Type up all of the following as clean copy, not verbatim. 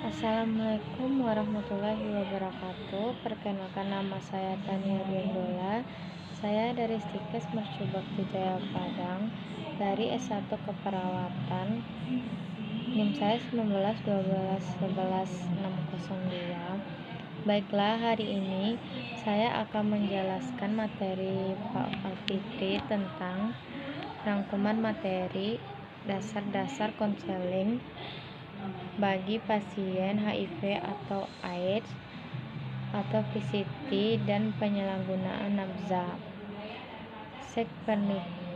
Assalamualaikum warahmatullahi wabarakatuh. Perkenalkan, nama saya Tania Biendola. Saya dari Stikes Mercu Bakti Jaya Padang dari S1 Keperawatan. NIM saya 1912111602. Baiklah, hari ini saya akan menjelaskan materi Pak Alfitri tentang rangkuman materi dasar-dasar konseling bagi pasien HIV atau AIDS atau VCT dan penyalahgunaan nafsa. Seks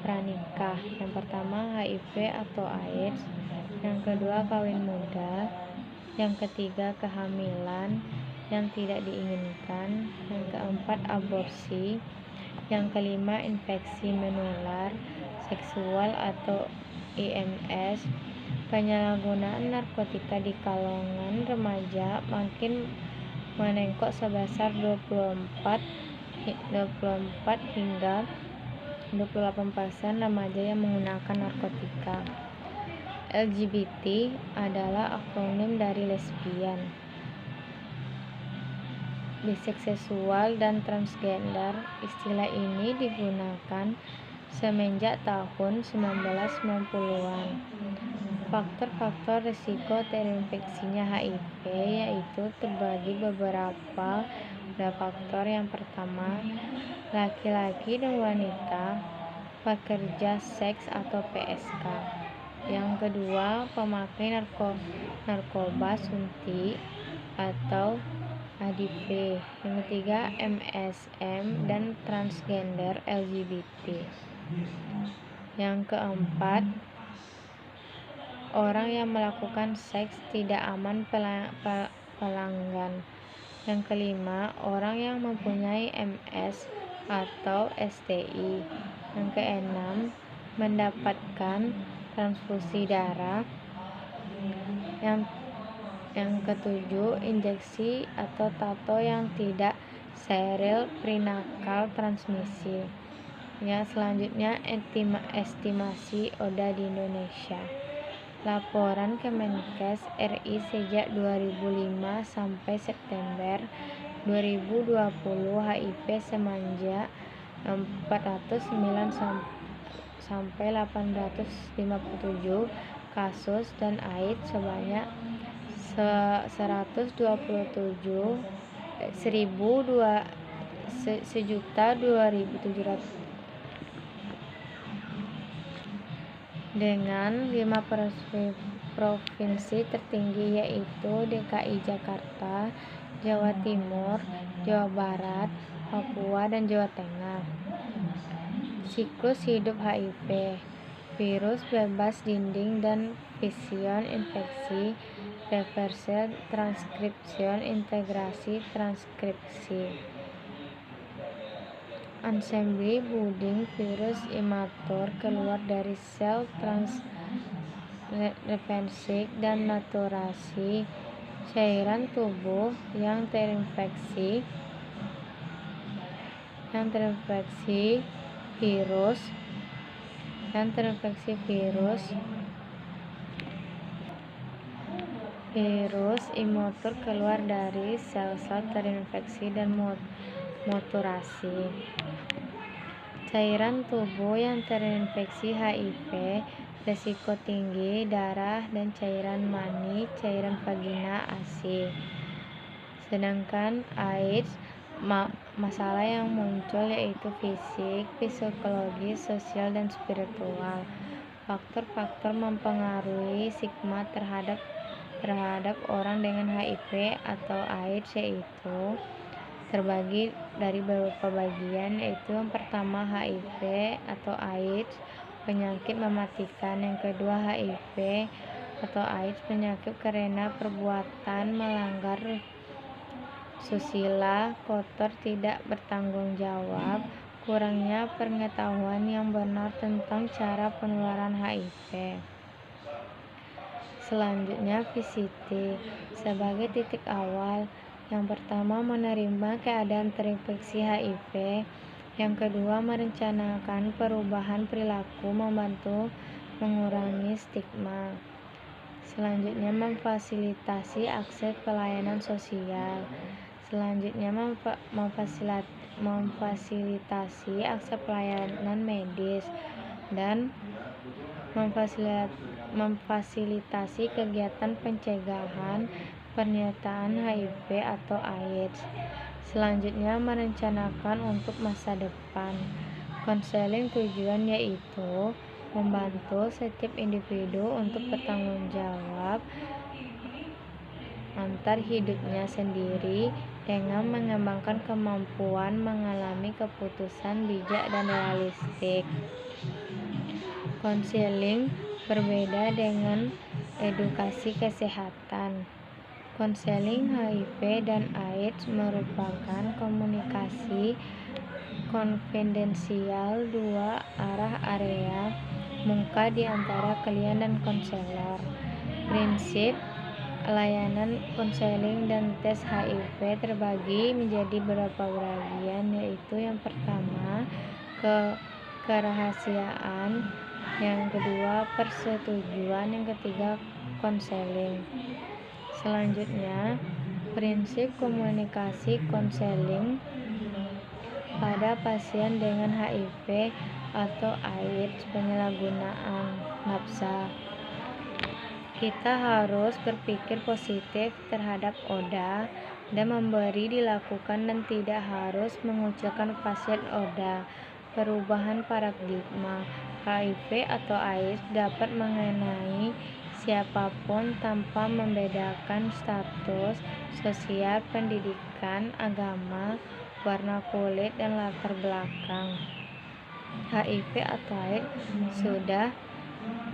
pranikah. Yang pertama HIV atau AIDS, yang kedua kawin muda, yang ketiga kehamilan yang tidak diinginkan, yang keempat aborsi, yang kelima infeksi menular seksual atau IMS. Penyalahgunaan narkotika di kalangan remaja makin meningkat sebesar 24 hingga 28% remaja yang menggunakan narkotika. LGBT adalah akronim dari lesbian, biseksual, dan transgender. Istilah ini digunakan semenjak tahun 1990-an. Faktor-faktor risiko terinfeksinya HIV yaitu terbagi beberapa faktor. Yang pertama, laki-laki dan wanita, pekerja seks atau PSK. Yang kedua, pemakai narkoba suntik atau ADP. Yang ketiga, MSM dan transgender LGBT. Yang keempat, orang yang melakukan seks tidak aman pelanggan. Yang kelima, orang yang mempunyai MS atau STI. Yang keenam, mendapatkan transfusi darah. Yang ketujuh, injeksi atau tato yang tidak steril prenatal transmisi. Yang selanjutnya, estimasi ODA di Indonesia. Laporan Kemenkes RI sejak 2005 sampai September 2020, HIV semenjak 409 sampai 857 kasus dan AIDS sebanyak 1.002.700 dengan 5 provinsi tertinggi yaitu DKI Jakarta, Jawa Timur, Jawa Barat, Papua, dan Jawa Tengah. Siklus hidup HIV, virus bebas dinding dan fission, infeksi, reverse transkripsi, integrasi transkripsi. Assembly budding virus imatur keluar dari sel transrefleksi dan naturasi cairan tubuh yang terinfeksi virus imatur keluar dari sel-sel terinfeksi dan maturasi cairan tubuh yang terinfeksi HIV, risiko tinggi darah dan cairan mani, cairan vagina, ASI. Sedangkan AIDS, masalah yang muncul yaitu fisik, psikologis, sosial, dan spiritual. Faktor-faktor mempengaruhi stigma terhadap orang dengan HIV atau AIDS yaitu terbagi dari beberapa bagian, yaitu yang pertama HIV atau AIDS, penyakit mematikan. Yang kedua, HIV atau AIDS, penyakit karena perbuatan melanggar susila, kotor, tidak bertanggung jawab, kurangnya pengetahuan yang benar tentang cara penularan HIV. Selanjutnya, VCT sebagai titik awal. Yang pertama, menerima keadaan terinfeksi HIV. Yang kedua, merencanakan perubahan perilaku, membantu mengurangi stigma. Selanjutnya, memfasilitasi akses pelayanan sosial. Selanjutnya, memfasilitasi akses pelayanan medis dan memfasilitasi kegiatan pencegahan penyertaan HIV atau AIDS. Selanjutnya, merencanakan untuk masa depan. Konseling tujuan yaitu membantu setiap individu untuk bertanggung jawab antar hidupnya sendiri dengan mengembangkan kemampuan mengalami keputusan bijak dan realistik. Konseling berbeda dengan edukasi kesehatan. Konseling HIV dan AIDS merupakan komunikasi konfidensial dua arah area muka di antara klien dan konselor. Prinsip layanan konseling dan tes HIV terbagi menjadi beberapa bagian, yaitu yang pertama kerahasiaan, yang kedua persetujuan, yang ketiga konseling. Selanjutnya, prinsip komunikasi konseling pada pasien dengan HIV atau AIDS. Penyalahgunaan nafsa. Kita harus berpikir positif terhadap ODA dan memberi dilakukan dan tidak harus mengucilkan pasien ODA. Perubahan paradigma. HIV atau AIDS dapat mengenai siapapun tanpa membedakan status sosial, pendidikan, agama, warna kulit, dan latar belakang. HIV atau AIDS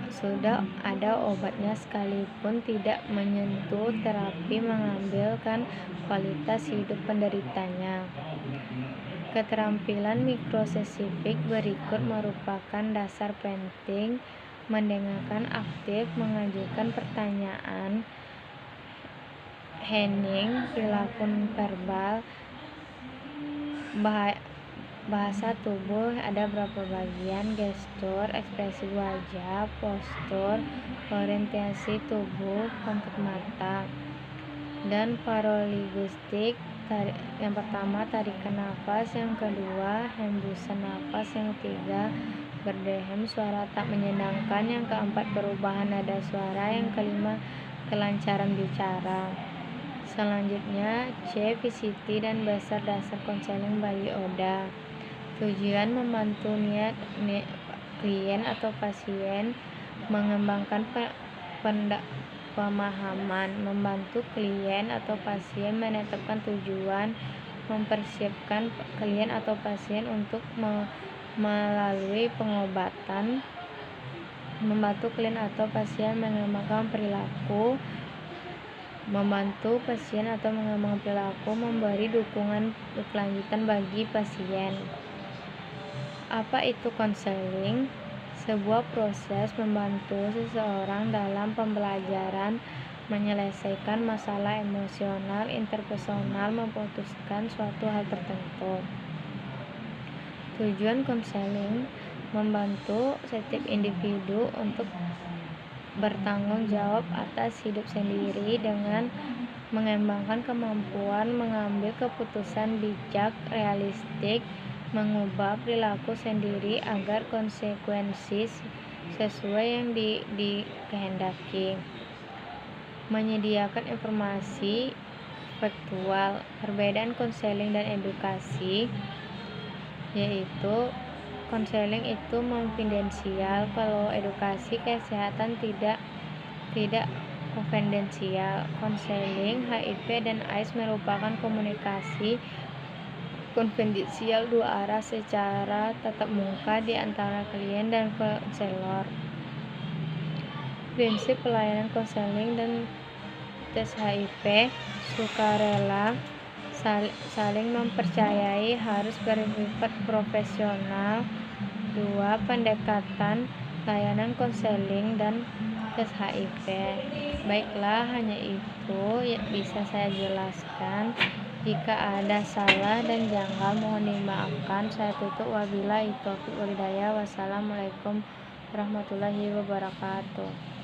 sudah ada obatnya sekalipun tidak menyentuh terapi mengambilkan kualitas hidup penderitanya. Keterampilan mikrospesifik berikut merupakan dasar penting: mendengarkan aktif, mengajukan pertanyaan, hening, perilaku verbal, bahasa tubuh ada berapa bagian, gestur, ekspresi wajah, postur, orientasi tubuh, kontak mata, dan paralinguistik. Yang pertama, tarikan nafas; yang kedua, hembusan nafas; yang ketiga, berdehem, suara tak menyenangkan; yang keempat, perubahan nada suara; yang kelima, kelancaran bicara. Selanjutnya, C. VCT dan dasar konseling bagi ODA. Tujuan: membantu niat klien atau pasien, mengembangkan pemahaman, membantu klien atau pasien menetapkan tujuan, mempersiapkan klien atau pasien untuk melalui pengobatan, membantu klien atau pasien mengembangkan perilaku, membantu pasien atau mengembangkan perilaku, memberi dukungan berkelanjutan bagi pasien. Apa itu konseling? Sebuah proses membantu seseorang dalam pembelajaran menyelesaikan masalah emosional, interpersonal, memutuskan suatu hal tertentu. Tujuan konseling: membantu setiap individu untuk bertanggung jawab atas hidup sendiri dengan mengembangkan kemampuan mengambil keputusan bijak, realistik, mengubah perilaku sendiri agar konsekuensi sesuai yang dikehendaki. Menyediakan informasi faktual. Perbedaan konseling dan edukasi yaitu konseling itu konfidensial, kalau edukasi kesehatan tidak konfidensial. Konseling HIV dan AIDS merupakan komunikasi konfidensial dua arah secara tatap muka di antara klien dan konselor. Prinsip pelayanan konseling dan tes HIV: sukarela, saling mempercayai, harus bersifat profesional. 2. Pendekatan layanan konseling dan tes HIV. Baiklah, hanya itu yang bisa saya jelaskan. Jika ada salah dan janggal mohon dimaafkan. Saya tutup, wabillahi taufiq wal hidayah. Wassalamualaikum warahmatullahi wabarakatuh.